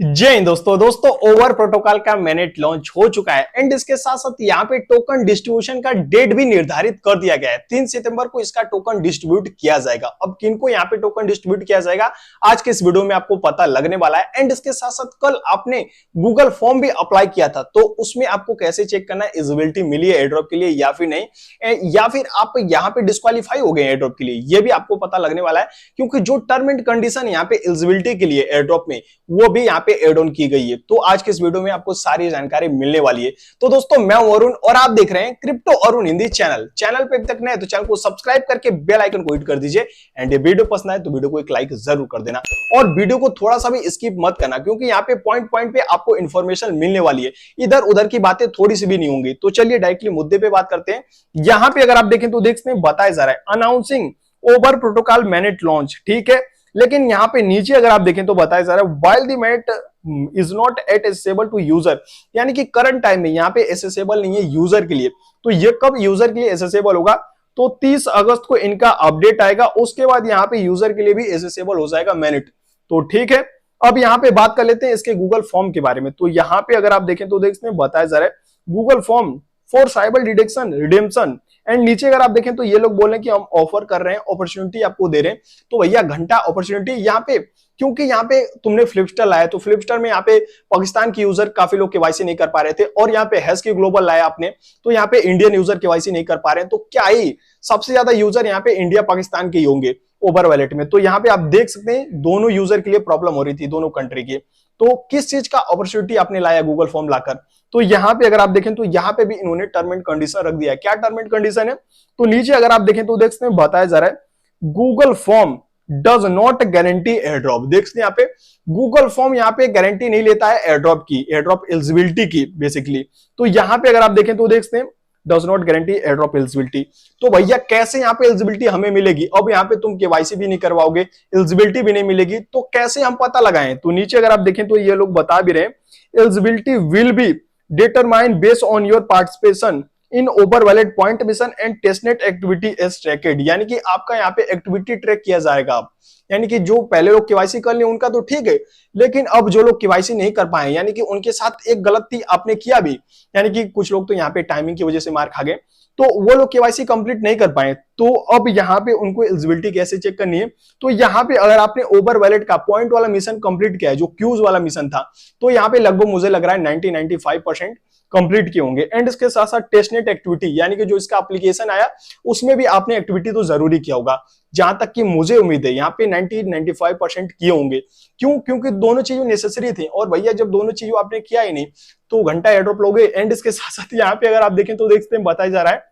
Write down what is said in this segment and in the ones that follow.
जय हिंद दोस्तों over protocol का मैनेट लॉन्च हो चुका है एंड इसके साथ साथ यहाँ पे टोकन डिस्ट्रीब्यूशन का डेट भी निर्धारित कर दिया गया है। 3 सितंबर को इसका टोकन डिस्ट्रीब्यूट किया जाएगा। अब किनको यहाँ पे टोकन डिस्ट्रीब्यूट किया जाएगा आज के इस वीडियो में आपको पता लगने वाला है। एंड इसके साथ साथ कल आपने गूगल फॉर्म भी अप्लाई किया था, तो उसमें आपको कैसे चेक करना है एलिजिबिलिटी मिली है एयरड्रॉप के लिए या फिर नहीं, या फिर आप यहाँ पे डिस्क्वालीफाई हो गए एयरड्रॉप के लिए, ये भी आपको पता लगने वाला है। क्योंकि जो टर्म एंड कंडीशन यहाँ पे एलिजिबिलिटी के लिए एयरड्रॉप में वो भी यहाँ पे एड ऑन की गई है। तो आज के इस वीडियो में आपको सारी जानकारी मिलने वाली है। तो दोस्तों मैं हूं अरुण और आप देख रहे हैं क्रिप्टो अरुण हिंदी चैनल पे अभी तक नए तो चैनल को सब्सक्राइब करके बेल आइकन को हिट कर दीजिए। एंड ये वीडियो पसंद आए तो वीडियो को एक लाइक जरूर कर देना और वीडियो को थोड़ा सा भी स्किप मत करना, क्योंकि यहाँ पे पॉइंट पे आपको इंफॉर्मेशन मिलने वाली है, इधर उधर की बातें थोड़ी सी भी नहीं होंगी। तो चलिए डायरेक्टली मुद्दे पे बात करते हैं। यहाँ पे अगर आप देखें तो देखते हैं बताया जा रहा है announcing over protocol MANET launch, ठीक है। लेकिन यहाँ पे नीचे अगर आप देखें तो बताया जा रहा है while the magnet is not at accessible to user, यानी कि करंट टाइम में यहाँ पे एसेसेबल नहीं है यूजर के लिए। तो ये कब यूजर के लिए एसेसेबल होगा? तो 30 अगस्त को इनका अपडेट आएगा, उसके बाद यहाँ पे यूजर के लिए भी एसेसेबल हो जाएगा मैनेट। तो ठीक है, अब यहाँ पे बात कर लेते हैं इसके गूगल फॉर्म के बारे में। तो यहाँ पे अगर आप देखें तो देखते बताया जा रहा है Google form for cyber detection redemption. And नीचे अगर आप देखें तो ये लोग बोल रहे हैं कि हम ऑफर कर रहे हैं, अपॉर्चुनिटी आपको दे रहे हैं। तो भैया घंटा अपॉर्चुनिटी यहाँ पे, क्योंकि यहाँ पे तुमने फ्लिपस्टार लाया तो फ्लिपस्टार में यहाँ पे पाकिस्तान के यूजर काफी लोग केवाईसी नहीं कर पा रहे थे, और यहाँ पे हैश की ग्लोबल लाया आपने तो यहाँ पे इंडियन यूजर केवाईसी नहीं कर पा रहे हैं। तो क्या ही सबसे ज्यादा यूजर यहाँ पे इंडिया पाकिस्तान के ही होंगे ओवर वैलेट में। तो यहाँ पे आप देख सकते हैं दोनों यूजर के लिए प्रॉब्लम हो रही थी, दोनों कंट्री की। तो किस चीज का अपॉर्चुनिटी आपने लाया गूगल फॉर्म लाकर? तो यहाँ पे अगर आप देखें तो यहाँ पे भी इन्होंने टर्म एंड कंडीशन रख दिया है। क्या टर्म एंड कंडीशन है? तो नीचे अगर आप देखें तो देख सकते हैं बताया जा रहा है Google form does not guarantee airdrop. देख सकते हैं यहाँ पे गूगल फॉर्म यहाँ पे गारंटी नहीं लेता है एयरड्रॉप की, एयरड्रॉप एलिजिबिलिटी की बेसिकली। तो यहाँ पे अगर आप देखें तो देख सकते हैं does not guarantee airdrop eligibility. तो भैया कैसे यहाँ पे एलिजिबिलिटी हमें मिलेगी? अब यहाँ पे तुम केवाईसी भी नहीं करवाओगे, एलिजिबिलिटी भी नहीं मिलेगी, तो कैसे हम पता लगाएं? तो नीचे अगर आप देखें तो ये लोग बता भी रहे हैं eligibility will be determined based on your participation in over valid point mission and testnet activity as tracked. यानी कि आपका यहाँ पे एक्टिविटी ट्रैक किया जाएगा। अब यानी कि जो पहले लोग केवाईसी कर लिए उनका तो ठीक है, लेकिन अब जो लोग केवाईसी नहीं कर पाए, यानी कि उनके साथ एक गलती आपने किया भी, यानी कि कुछ लोग तो यहाँ पे टाइमिंग की वजह से मार खा गए, तो वो लोग केवाईसी कंप्लीट नहीं कर पाए। तो अब यहाँ पे उनको एलिजिबिलिटी कैसे चेक करनी है? तो यहाँ पे अगर आपने ओवर वैलेट का पॉइंट वाला मिशन कंप्लीट किया है, जो क्यूज वाला मिशन था, तो यहाँ पे लगभग मुझे लग रहा है 90-95% कंप्लीट किए होंगे। एंड इसके साथ साथ टेस्टनेट एक्टिविटी, यानी कि जो इसका एप्लीकेशन आया उसमें भी आपने एक्टिविटी तो जरूरी किया होगा, जहां तक कि मुझे उम्मीद है यहाँ पे 90-95% किए होंगे। क्यों? क्योंकि दोनों चीजें नेसेसरी थी, और भैया जब दोनों चीजों आपने किया ही नहीं तो घंटा एयरड्रॉप लोगे। एंड इसके साथ साथ यहाँ पे अगर आप देखें तो देखते हैं बताया जा रहा है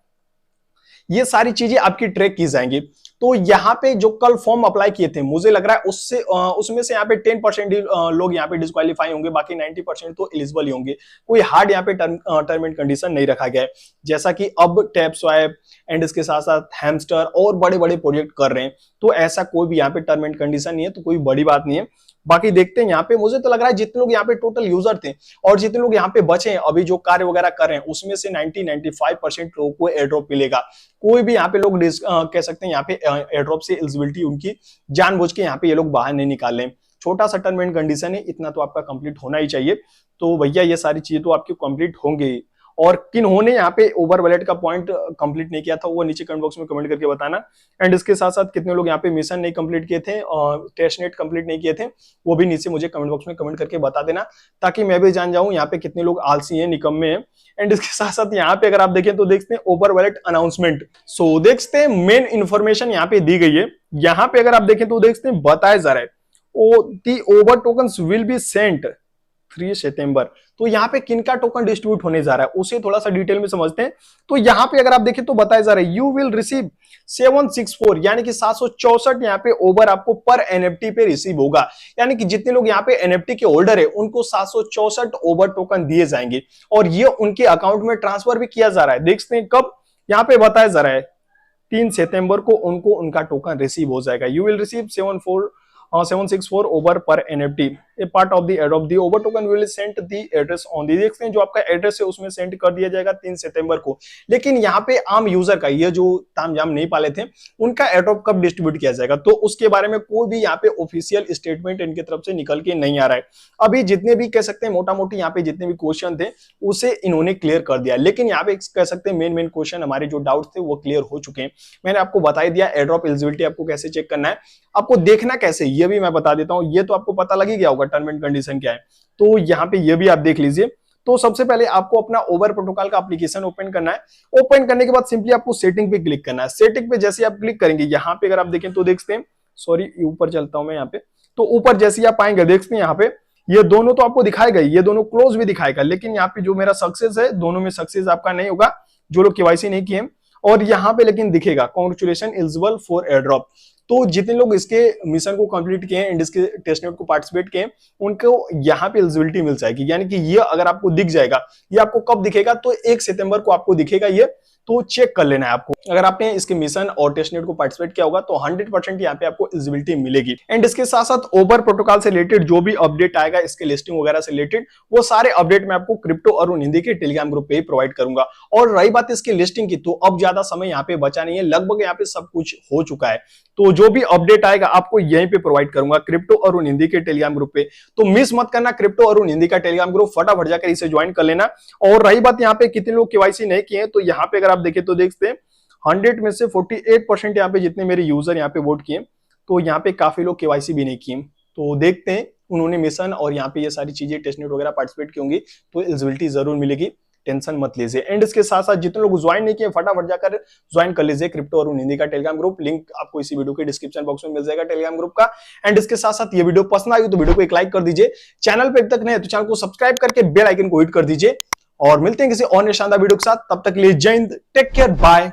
ये सारी चीजें आपकी ट्रैक की जाएंगी। तो यहाँ पे जो कल फॉर्म अप्लाई किए थे, मुझे लग रहा है उससे उसमें से यहाँ पे 10% लोग यहाँ पे डिस्क्वालीफाई होंगे, बाकी 90% तो एलिजिबल ही होंगे। कोई हार्ड यहाँ पे टर्म एंड कंडीशन नहीं रखा गया है, जैसा कि अब टैप स्वैप एंड इसके साथ साथ हैमस्टर और बड़े बड़े प्रोजेक्ट कर रहे हैं। तो ऐसा कोई भी यहाँ पे टर्म एंड कंडीशन नहीं है, तो कोई बड़ी बात नहीं है। बाकी देखते हैं यहाँ पे, मुझे तो लग रहा है जितने लोग यहाँ पे टोटल यूजर थे और जितने लोग यहाँ पे बचे हैं अभी जो कार्य वगैरह कर रहे हैं, उसमें से 90-95% लोगों को एयरड्रॉप मिलेगा। कोई भी यहाँ पे लोग कह सकते हैं यहाँ पे एयरड्रॉप से एलिजिबिलिटी उनकी जानबूझ के यहाँ पे ये लोग बाहर नहीं निकाल लें। छोटा सा टर्म एंड कंडीशन है, इतना तो आपका कंप्लीट होना ही चाहिए। तो भैया ये सारी चीजें तो आपकी कंप्लीट होंगे। और किन्होंने यहाँ पे ओवर वैलेट का पॉइंट कंप्लीट नहीं किया था वो नीचे कमेंट बॉक्स में कमेंट करके बताना। एंड इसके साथ साथ कितने लोग यहाँ पे मिशन नहीं कंप्लीट किए थे और टेस्टनेट कंप्लीट नहीं किए थे, वो भी नीचे मुझे कमेंट बॉक्स में कमेंट करके बता देना, ताकि मैं भी जान जाऊं यहाँ पे कितने लोग आलसी हैं, निकम्मे हैं। एंड इसके साथ साथ यहाँ पे अगर आप देखें तो देखते हैं ओवर वैलेट अनाउंसमेंट। सो देखते हैं मेन इंफॉर्मेशन यहाँ पे दी गई है। यहाँ पे अगर आप देखें तो देखते हैं बताया जा रहा है the over tokens will be sent 3 सितंबर। तो यहाँ पे किनका टोकन डिस्ट्रीब्यूट होने जा रहा है उसे थोड़ा सा डिटेल में समझते हैं। तो यहाँ पे अगर आप देखें तो बताया जा रहा है यू विल रिसीव 764, यानी कि 764 यहाँ पे ओवर आपको पर एनएफटी पे रिसीव होगा। यानी कि जितने लोग यहाँ पे एनएफटी के होल्डर है उनको 764 ओवर टोकन दिए जाएंगे, और ये उनके अकाउंट में ट्रांसफर भी किया जा रहा है। देखते हैं कब, यहाँ पे बताया जा रहा है 3 सितंबर को उनको उनका टोकन रिसीव हो जाएगा। यू विल रिसीव 764 ओवर पर NFT. A part of the airdrop the over token will send the address on the. देखते हैं जो आपका एड्रेस है उसमें सेंड कर दिया जाएगा 3 सितंबर को। लेकिन यहाँ पे आम यूजर का, ये जो तामझाम नहीं पाले थे, उनका एड्रॉप कब डिस्ट्रीब्यूट किया जाएगा, तो उसके बारे में कोई भी यहाँ पे ऑफिशियल स्टेटमेंट इनकी तरफ से निकल के नहीं आ रहा है। अभी जितने भी कह सकते हैं मोटा मोटी यहाँ पे जितने भी क्वेश्चन थे उसे इन्होंने क्लियर कर दिया, लेकिन यहाँ पे कह सकते हैं मेन क्वेश्चन हमारे जो डाउट थे वो क्लियर हो चुके हैं। मैंने आपको बता ही दिया एड्रॉप एलिजिबिलिटी आपको कैसे चेक करना है, आपको देखना कैसे ये भी मैं बता देता हूं। ये तो आपको पता लग ही गया होगा टर्म एंड कंडीशन क्या है, तो यहाँ पे ये भी आप देख लीजिए। तो सबसे पहले आपको अपना ओवर प्रोटोकॉल का एप्लीकेशन ओपन करना है। ओपन करने के बाद सिंपली आपको सेटिंग पे क्लिक करना है। सेटिंग पे जैसे आप क्लिक करेंगे, यहाँ पे अगर आप देखें तो देखते हैं, सॉरी ऊपर चलता हूं मैं यहाँ पे, तो ऊपर जैसे आप आएंगे देखते हैं यहाँ पे ये दोनों तो आपको दिखाएगा, ये दोनों क्लोज भी दिखाएगा, लेकिन यहाँ पे जो मेरा सक्सेस है दोनों में सक्सेस आपका नहीं होगा जो लोग केवाईसी नहीं किए। और यहाँ पे लेकिन दिखेगा कांग्रेचुलेशन एलिजिबल फॉर एयरड्रॉप। तो जितने लोग इसके मिशन को कंप्लीट किए हैं एंड इसके टेस्टनेट को पार्टिसिपेट किए उनको यहाँ पे एलिजिबिलिटी मिल जाएगी। यानी कि ये अगर आपको दिख जाएगा, ये आपको कब दिखेगा, तो 1 सितंबर को आपको दिखेगा ये, तो चेक कर लेना है आपको। अगर आपने इसके मिशन और टेस्टनेट को पार्टिसिपेट किया होगा तो 100% यहाँ पे आपको एलिजिबिलिटी मिलेगी। एंड इसके साथ साथ ओवर प्रोटोकॉल से रिलेटेड जो भी अपडेट आएगा इसके लिस्टिंग वगैरह से रिलेटेड, वो सारे अपडेट मैं आपको क्रिप्टो अरुण हिंदी के टेलीग्राम ग्रुप पे ही प्रोवाइड करूंगा। और रही बात इसकी लिस्टिंग की, तो अब ज्यादा समय यहाँ पे बचा नहीं है, लगभग यहाँ पे सब कुछ हो चुका है। तो जो भी अपडेट आएगा आपको यहीं पे प्रोवाइड करूंगा क्रिप्टो अरुण हिंदी के टेलीग्राम ग्रुप पे। तो मिस मत करना क्रिप्टो अरुण हिंदी का टेलीग्राम ग्रुप, फटाफट जाकर इसे ज्वाइन कर लेना। और रही बात यहाँ पे कितने लोग केवाईसी नहीं किए हैं, तो यहाँ पे अगर आप देखें तो देखते हैं 100 में से 48% यहाँ पे जितने मेरे यूजर यहाँ पे वोट किए, तो यहाँ पे काफी लोग केवाईसी भी नहीं किए। तो देखते हैं उन्होंने मिशन और यहाँ पे ये सारी चीजें टेस्टनेट वगैरह पार्टिसिपेट की होंगी तो एलिजिबिलिटी जरूर मिलेगी, टेंशन मत लीजिए। एंड इसके साथ साथ जितने लोग ज्वाइन नहीं किए फटाफट जाकर ज्वाइन कर लीजिए क्रिप्टो अरुण हिंदी का टेलीग्राम ग्रुप। लिंक आपको इसी वीडियो के डिस्क्रिप्शन बॉक्स में मिल जाएगा टेलीग्राम ग्रुप का। एंड इसके साथ साथ ये वीडियो पसंद आई तो वीडियो को एक लाइक कर दीजिए, चैनल पे अब तक नहीं तो चैनल को सब्सक्राइब करके बेल आइकन को हिट कर दीजिए। और मिलते हैं किसी और शानदार वीडियो के साथ, तब तक के लिए जय हिंद, टेक केयर, बाय।